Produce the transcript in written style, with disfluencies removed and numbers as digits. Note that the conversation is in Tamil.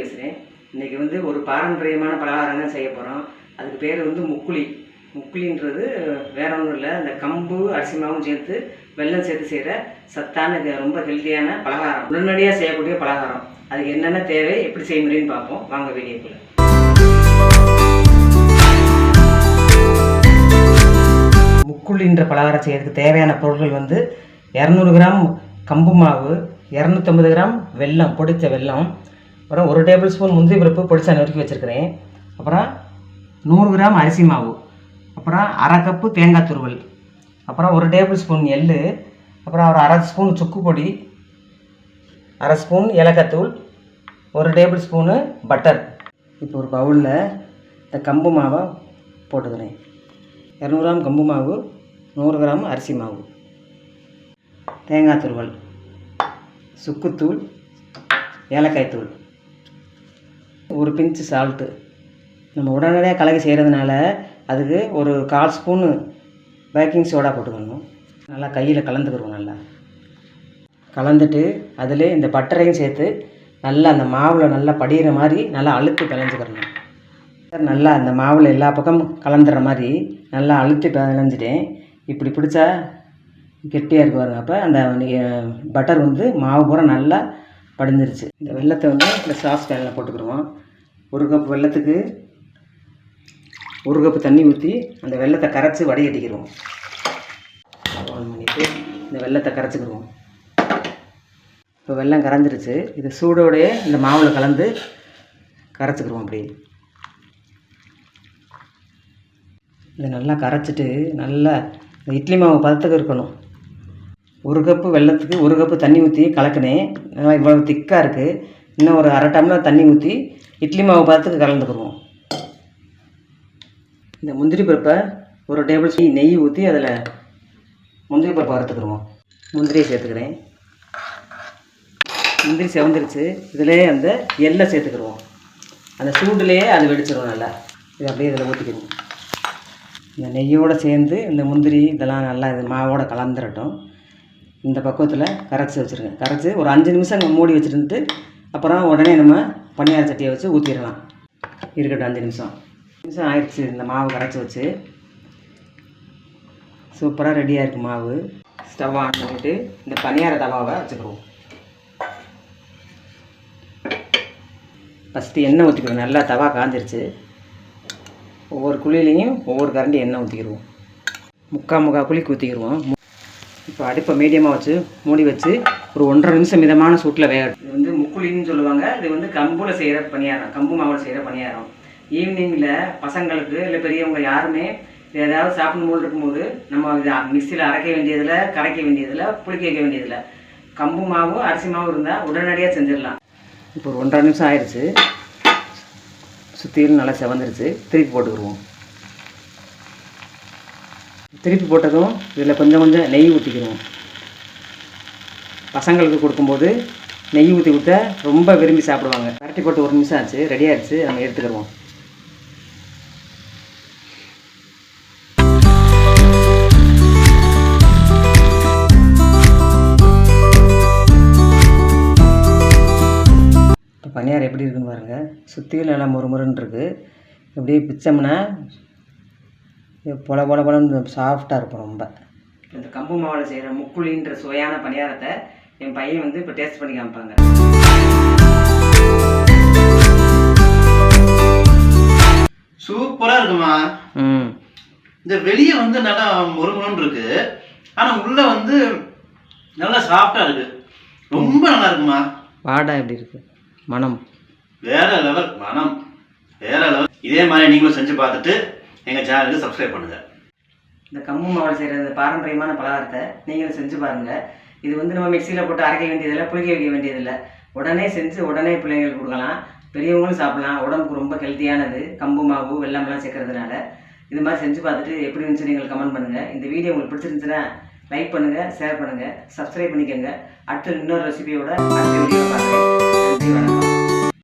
பேசுகிறேன். இன்றைக்கி வந்து ஒரு பாரம்பரியமான பலகாரம் தான் செய்ய போகிறோம். அதுக்கு பேர் வந்து முக்குழி. முக்குழின்றது வேற ஒன்றும் இல்லை, அந்த கம்பு அரிசி மாவும் சேர்த்து வெல்லம் சேர்த்து செய்கிற சத்தான ரொம்ப ஹெல்த்தியான பலகாரம், உடனடியாக செய்யக்கூடிய பலகாரம். அதுக்கு என்னென்ன தேவை, எப்படி செய்ய முடியும்னு பார்ப்போம். வாங்க வீடியோக்குள்ள. முக்குழின்ற பலகாரம் செய்யறதுக்கு தேவையான பொருட்கள் வந்து 200 கிராம் கம்பு மாவு, 250 கிராம் வெல்லம், பொடித்த வெல்லம், அப்புறம் 1 டேபிள் ஸ்பூன் முந்திரி பருப்பு பொடிச்சா நறுக்கி வச்சுருக்கிறேன், அப்புறம் 100 கிராம் அரிசி மாவு, அப்புறம் அரை கப்பு தேங்காய் துருவல், அப்புறம் 1 டேபிள் ஸ்பூன் எள், அப்புறம் ஒரு அரை ஸ்பூன் சுக்கு பொடி, அரை ஸ்பூன் ஏலக்காய்த்தூள், 1 டேபிள் ஸ்பூனு பட்டர். இப்போ ஒரு பவுலில் இந்த கம்பு மாவை போட்டுக்கிறேன். 200 கிராம் கம்பு மாவு, 100 கிராம் அரிசி மாவு, தேங்காய் துருவல், சுக்குத்தூள், ஏலக்காய் தூள், ஒரு பிஞ்சு சால்ட்டு. நம்ம உடனடியாக கலக்கி செய்கிறதுனால அதுக்கு ஒரு 1/4 ஸ்பூனு பேக்கிங் சோடா போட்டுக்கணும். நல்லா கையில் கலந்துக்கிறோம். நல்லா கலந்துட்டு அதில் இந்த பட்டரையும் சேர்த்து நல்லா அந்த மாவில் நல்லா படிகிற மாதிரி நல்லா அழுத்தி பிணைஞ்சிக்கிறணும். நல்லா அந்த மாவில் எல்லா பக்கமும் கலந்துற மாதிரி நல்லா அழுத்தி பிணைஞ்சிட்டேன். இப்படி பிடிச்சா கெட்டியாக இருக்கு பாருங்க. அப்போ அந்த பட்டர் வந்து மாவு பூரா நல்லா படிஞ்சிருச்சு. இந்த வெல்லத்தை வந்து இந்த சாஸ் பேனில் போட்டுக்கிடுவோம். 1 கப் வெல்லத்துக்கு 1 கப்பு தண்ணி ஊற்றி அந்த வெல்லத்தை கரைச்சி வடிகட்டிக்கிடுவோம். ஆன் பண்ணிவிட்டு இந்த வெல்லத்தை கரைச்சிக்கிடுவோம். இப்போ வெல்லம் கரைஞ்சிருச்சு. இது சூடோடையே இந்த மாவில் கலந்து கரைச்சிக்கிடுவோம். அப்படி இதை நல்லா கரைச்சிட்டு நல்லா இட்லி மாவு பதத்துக்கு இருக்கணும். 1 கப்பு வெல்லத்துக்கு 1 கப்பு தண்ணி ஊற்றி கலக்கினேன். நல்லா இவ்வளோ திக்காக இருக்குது. இன்னும் ஒரு அரை டம்ளர் தண்ணி ஊற்றி இட்லி மாவு பதத்துக்கு கலந்துக்கிடுவோம். இந்த முந்திரி பருப்பை 1 டேபிள் ஸ்பூன் நெய் ஊற்றி அதில் முந்திரி பருப்பை வறுத்துக்கிடுவோம். முந்திரியை சேர்த்துக்கிறேன். முந்திரி செவந்துருச்சு. இதிலே அந்த எள்ளை சேர்த்துக்கிடுவோம். அந்த சூடுலேயே அது வெடிச்சிடும். நல்லா இது அப்படியே இதில் ஊற்றிக்கிடுவோம். இந்த நெய்யோடு சேர்ந்து இந்த முந்திரி இதெல்லாம் நல்லா இது மாவோடு கலந்துடட்டும். இந்த பக்குவத்தில் கரைச்சி வச்சுருங்க. கரைச்சி ஒரு 5 நிமிஷம் மூடி வச்சுருந்து அப்புறம் உடனே நம்ம பனியார சட்டியை வச்சு ஊற்றிடலாம். இருக்கட்டும். 5 நிமிஷம் ஆயிடுச்சு. இந்த மாவு கரைச்சி வச்சு சூப்பராக ரெடியாக இருக்குது மாவு. ஸ்டவ் ஆன் பண்ணிவிட்டு இந்த பனியார தவாவை வச்சுக்கிடுவோம். ஃபஸ்ட்டு எண்ணெய் ஊற்றிக்கிடுவோம். நல்லா தவா காஞ்சிருச்சு. ஒவ்வொரு குழியிலையும் ஒவ்வொரு கரண்டி எண்ணெய் ஊற்றிக்கிடுவோம். முக்கால் குழிக்கு ஊற்றிக்கிடுவோம். இப்போ அடுப்பை மீடியமாக வச்சு மூடி வச்சு ஒரு 1.5 நிமிஷம் மிதமான சூட்டில் வேகட்டும். இது வந்து முக்குழின்னு சொல்லுவாங்க. இது வந்து கம்பில் செய்கிற பணியாரம், கம்பு மாவில் செய்கிற பணியாரம். ஈவினிங்கில் பசங்களுக்கு இல்லை பெரியவங்க யாருமே ஏதாவது சாப்பிடும் போது இருக்கும்போது நம்ம இதை மிக்சியில் அரைக்க வேண்டியதில், கரைக்க வேண்டியதில், புளிக்க வைக்க வேண்டியதில், கம்பு மாவும் அரிசி மாவும் இருந்தால் உடனடியாக செஞ்சிடலாம். இப்போ ஒரு 1.5 நிமிஷம் ஆயிடுச்சு. சுற்றிலும் நல்லா செவந்துருச்சு. திருப்பி போட்டுக்கிடுவோம். திருப்பி போட்டதும் இதில் கொஞ்சம் நெய் ஊற்றிக்கிடுவோம். பசங்களுக்கு கொடுக்கும்போது நெய் ஊற்றி கொடுத்தா ரொம்ப விரும்பி சாப்பிடுவாங்க. கரட்டி போட்டு 1 நிமிஷம் ஆச்சு. ரெடி ஆகிடுச்சு. நம்ம எடுத்துக்கிடுவோம். இப்போ பனியாரம் எப்படி இருக்குன்னு பாருங்கள். சுற்றிலும் நல்லா முறுமுறுன்னு இருக்குது. இப்படியே பிச்சோம்னா பொலன்னு சாஃப்டாக இருக்கும். ரொம்ப இந்த கம்பு மாவில் செய்கிற முக்குழின்ற சுவையான பணியாரத்தை என் பையன் வந்து இப்போ டேஸ்ட் பண்ணி காமிப்பாங்க. சூப்பராக இருக்குமா? இந்த வெளியே வந்து நல்லா முறுமுறுன்னு இருக்கு, ஆனால் உள்ள வந்து நல்லா சாஃப்டாக இருக்கு. ரொம்ப நல்லா இருக்குமா? வாடா எப்படி இருக்கு? மனம் வேற லெவல். மனம் வேற லெவல். இதே மாதிரி நீங்களும் செஞ்சு பார்த்துட்டு எங்கள் சேனலுக்கு சப்ஸ்கிரைப் பண்ணுங்கள். இந்த கம்பு மாவில் செய்கிற பாரம்பரியமான பலகாரத்தை நீங்களும் செஞ்சு பாருங்கள். இது வந்து நம்ம மிக்சியில் போட்டு அரைக்க வேண்டியதில்லை, புளிக்க வைக்க வேண்டியதில்லை. உடனே செஞ்சு உடனே பிள்ளைங்களுக்கு கொடுக்கலாம். பெரியவங்களும் சாப்பிடலாம். உடம்புக்கு ரொம்ப ஹெல்த்தியானது கம்பு மாவு வெல்லம்லாம் சேர்க்கறதுனால. இது மாதிரி செஞ்சு பார்த்துட்டு எப்படி இருந்துச்சு நீங்கள் கமெண்ட் பண்ணுங்கள். இந்த வீடியோ உங்களுக்கு பிடிச்சிருந்துச்சுன்னா லைக் பண்ணுங்கள், ஷேர் பண்ணுங்கள், சப்ஸ்கிரைப் பண்ணிக்கோங்க. அடுத்த இன்னொரு ரெசிபியோட அடுத்த வீடியோ பார்க்குறேன். நன்றி, வணக்கம்.